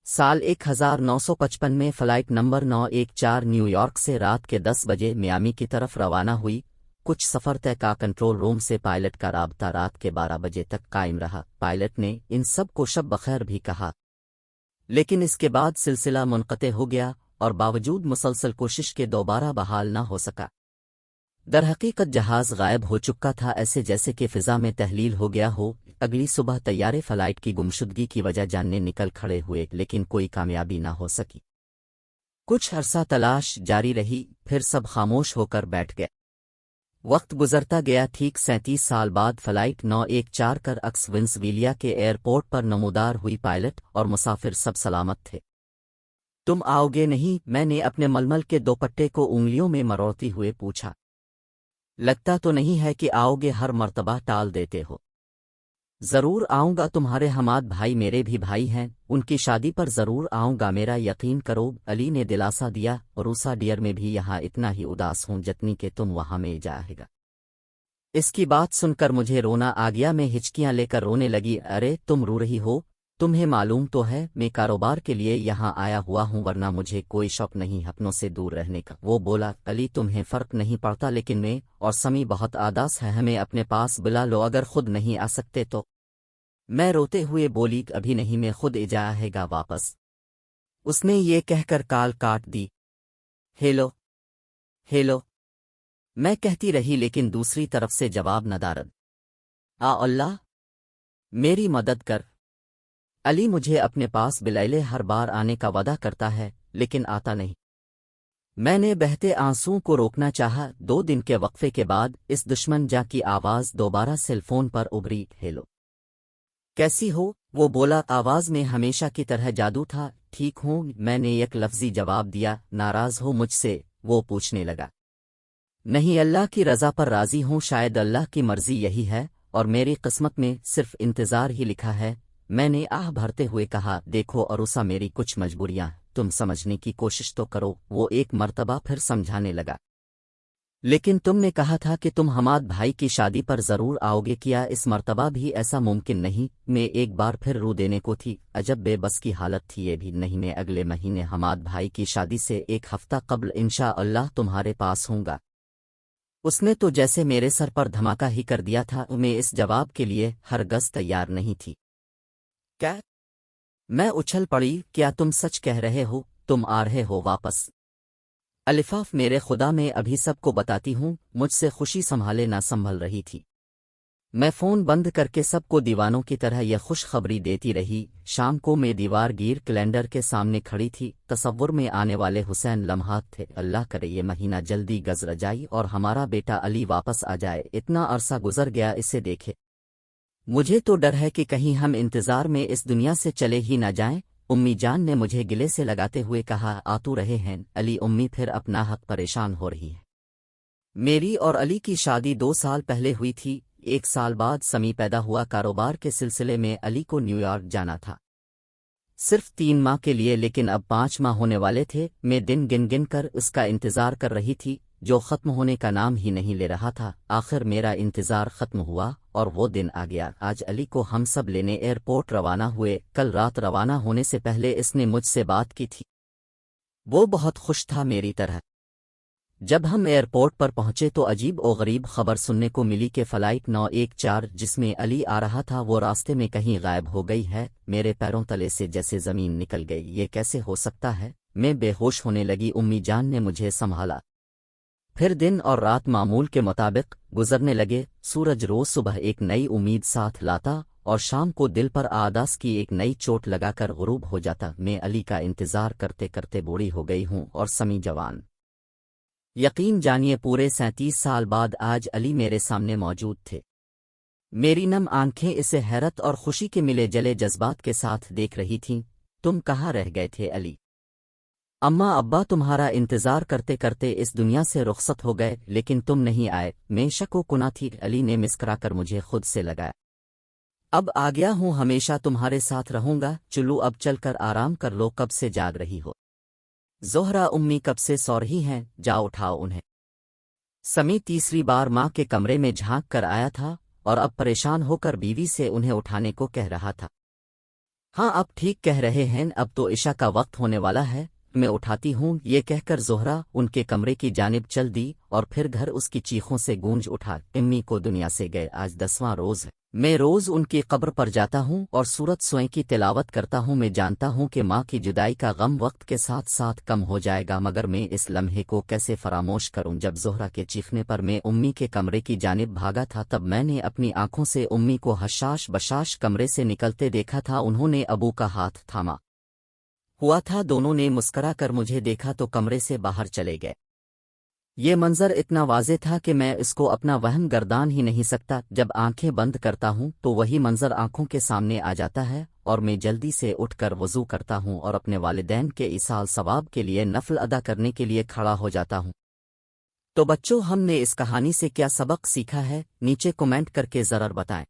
साल 1955 में flight number 914 New York से रात के 10 बजे मियामी की तरफ रवाना हुई। कुछ सफ़र तय का कंट्रोल रूम से पायलट का राब्ता रात के 12 बजे तक कायम रहा। पायलट ने इन सब को शब बखैर भी कहा, लेकिन इसके बाद सिलसिला मुनक़ते हो गया और बावजूद मुसलसल कोशिश के दोबारा बहाल न हो सका। दरहकीकत जहाज़ गायब हो चुका था, ऐसे जैसे कि फ़िज़ा में तहलील हो गया हो। अगली सुबह तैयारे फ़्लाइट की गुमशुदगी की वजह जानने निकल खड़े हुए, लेकिन कोई कामयाबी न हो सकी। कुछ अरसा तलाश जारी रही, फिर सब खामोश होकर बैठ गए। वक्त गुजरता गया। ठीक 37 साल बाद फ़्लाइट 914 कर अक्सविंसविलिया के एयरपोर्ट पर नमूदार हुई। पायलट और मुसाफिर सब सलामत थे। तुम आओगे नहीं? मैंने अपने मलमल के दोपट्टे को उंगलियों में मरोड़ती हुए पूछा। लगता तो नहीं है कि आओगे, हर मर्तबा टाल देते हो। ज़रूर आऊँगा, तुम्हारे हमाद भाई मेरे भी भाई हैं, उनकी शादी पर ज़रूर आऊँगा, मेरा यकीन करो, अली ने दिलासा दिया। रूसा डियर में भी यहाँ इतना ही उदास हूँ जितनी कि तुम वहाँ में जाएगा। इसकी बात सुनकर मुझे रोना आ गया। मैं हिचकियाँ लेकर रोने लगी। अरे तुम रो रही हो? तुम्हें मालूम तो है मैं कारोबार के लिए यहाँ आया हुआ हूँ, वरना मुझे कोई शौक नहीं अपनों से दूर रहने का। वो बोला, अली तुम्हें फ़र्क नहीं पड़ता, लेकिन मैं और समी बहुत आदास है, हमें अपने पास बुला लो, अगर खुद नहीं आ सकते तो। मैं रोते हुए बोली, अभी नहीं, मैं खुद जाएगा वापस। उसने ये कहकर कॉल काट दी। हेलो हेलो मैं कहती रही, लेकिन दूसरी तरफ से जवाब नदारद। आ अल्लाह, मेरी मदद कर। अली मुझे अपने पास बिलाइले हर बार आने का वादा करता है, लेकिन आता नहीं। मैंने बहते आंसुओं को रोकना चाहा। 2 दिन के वक्फे के बाद इस दुश्मन जा की आवाज़ दोबारा सेलफोन पर उभरी। हेलो, कैसी हो? वो बोला। आवाज़ में हमेशा की तरह जादू था। ठीक हूँ, मैंने एक लफ्ज़ी जवाब दिया। नाराज़ हो मुझसे? वो पूछने लगा। नहीं, अल्लाह की रज़ा पर राज़ी हूँ, शायद अल्लाह की मर्ज़ी यही है और मेरी किस्मत में सिर्फ इंतज़ार ही लिखा है। मैंने आह भरते हुए कहा, देखो अरूसा, मेरी कुछ मजबूरियाँ, तुम समझने की कोशिश तो करो। वो एक मर्तबा फिर समझाने लगा। लेकिन तुमने कहा था कि तुम हमाद भाई की शादी पर ज़रूर आओगे, किया इस मर्तबा भी ऐसा मुमकिन नहीं? मैं एक बार फिर रो देने को थी। अजब बेबस की हालत थी ये भी। नहीं, मैं अगले महीने हमाद भाई की शादी से 1 हफ्ता कब्ल इंशा अल्लाह तुम्हारे पास हूँगा। उसने तो जैसे मेरे सर पर धमाका ही कर दिया था। मैं इस जवाब के लिए हरगज़ तैयार नहीं थी। क्या? मैं उछल पड़ी। क्या तुम सच कह रहे हो? तुम आ रहे हो वापस? अलिफाफ, मेरे खुदा, मैं अभी सबको बताती हूँ। मुझसे खुशी संभाले ना संभल रही थी। मैं फ़ोन बंद करके सबको दीवानों की तरह यह खुशखबरी देती रही। शाम को मैं दीवार गिर कैलेंडर के सामने खड़ी थी। तसव्वुर में आने वाले हुसैन लम्हात थे। अल्लाह करे ये महीना जल्दी गुज़र जाए और हमारा बेटा अली वापस आ जाए। इतना अरसा गुजर गया इसे देखे। मुझे तो डर है कि कहीं हम इंतज़ार में इस दुनिया से चले ही न जाएं। उम्मी जान ने मुझे गिले से लगाते हुए कहा, आतू रहे हैं अली। उम्मी फिर अपना हक परेशान हो रही है। मेरी और अली की शादी 2 साल पहले हुई थी। 1 साल बाद समी पैदा हुआ। कारोबार के सिलसिले में अली को न्यूयॉर्क जाना था, सिर्फ 3 माह के लिए, लेकिन अब 5 माह होने वाले थे। मैं दिन गिन गिन कर उसका इंतज़ार कर रही थी, जो ख़त्म होने का नाम ही नहीं ले रहा था। आखिर मेरा इंतज़ार ख़त्म हुआ और वो दिन आ गया। आज अली को हम सब लेने एयरपोर्ट रवाना हुए। कल रात रवाना होने से पहले इसने मुझसे बात की थी। वो बहुत खुश था मेरी तरह। जब हम एयरपोर्ट पर पहुंचे तो अजीब और गरीब खबर सुनने को मिली कि फ़्लाइट 914 जिसमें अली आ रहा था वो रास्ते में कहीं गायब हो गई है। मेरे पैरों तले से जैसे ज़मीन निकल गई। ये कैसे हो सकता है? मैं बेहोश होने लगी। उम्मी जान ने मुझे संभाला। फिर दिन और रात मामूल के मुताबिक गुजरने लगे। सूरज रोज़ सुबह एक नई उम्मीद साथ लाता और शाम को दिल पर आदास की एक नई चोट लगाकर गुरूब हो जाता। मैं अली का इंतज़ार करते करते बूढ़ी हो गई हूँ और समी जवान। यकीन जानिए, पूरे 37 साल बाद आज अली मेरे सामने मौजूद थे। मेरी नम आंखें इसे हैरत और खुशी के मिले जले जज्बात के साथ देख रही थीं। तुम कहाँ रह गए थे अली? अम्मा अब्बा तुम्हारा इंतज़ार करते करते इस दुनिया से रुखसत हो गए, लेकिन तुम नहीं आए। मैं शको कुना थी। अली ने मुस्कुराकर मुझे खुद से लगाया। अब आ गया हूँ, हमेशा तुम्हारे साथ रहूँगा। चलो अब चलकर आराम कर लो, कब से जाग रही हो? ज़ोहरा उम्मी कब से सो रही हैं, जाओ उठाओ उन्हें। समी तीसरी बार माँ के कमरे में झांक कर आया था और अब परेशान होकर बीवी से उन्हें उठाने को कह रहा था। ہاں آپ ٹھیک کہہ رہے ہیں، اب تو عشاء کا وقت ہونے والا ہے، میں اٹھاتی ہوں، یہ کہہ کر زہرا ان کے کمرے کی جانب چل دی اور پھر گھر اس کی چیخوں سے گونج اٹھا۔ امی کو دنیا سے گئے آج 10واں روز ہے۔ میں روز ان کی قبر پر جاتا ہوں اور سورت سوئیں کی تلاوت کرتا ہوں۔ میں جانتا ہوں کہ ماں کی جدائی کا غم وقت کے ساتھ ساتھ کم ہو جائے گا، مگر میں اس لمحے کو کیسے فراموش کروں؟ جب زہرا کے چیخنے پر میں امی کے کمرے کی جانب بھاگا تھا، تب میں نے اپنی آنکھوں سے امی کو حشاش بشاش کمرے سے نکلتے دیکھا تھا۔ انہوں نے ابو کا ہاتھ تھاما ہوا تھا، دونوں نے مسکرا کر مجھے دیکھا تو کمرے سے باہر چلے گئے۔ یہ منظر اتنا واضح تھا کہ میں اس کو اپنا وہم گردان ہی نہیں سکتا۔ جب آنکھیں بند کرتا ہوں تو وہی منظر آنکھوں کے سامنے آ جاتا ہے اور میں جلدی سے اٹھ کر وضو کرتا ہوں اور اپنے والدین کے ایصال ثواب کے لیے نفل ادا کرنے کے لیے کھڑا ہو جاتا ہوں۔ تو بچوں، ہم نے اس کہانی سے کیا سبق سیکھا ہے؟ نیچے کمنٹ کر کے ضرور بتائیں۔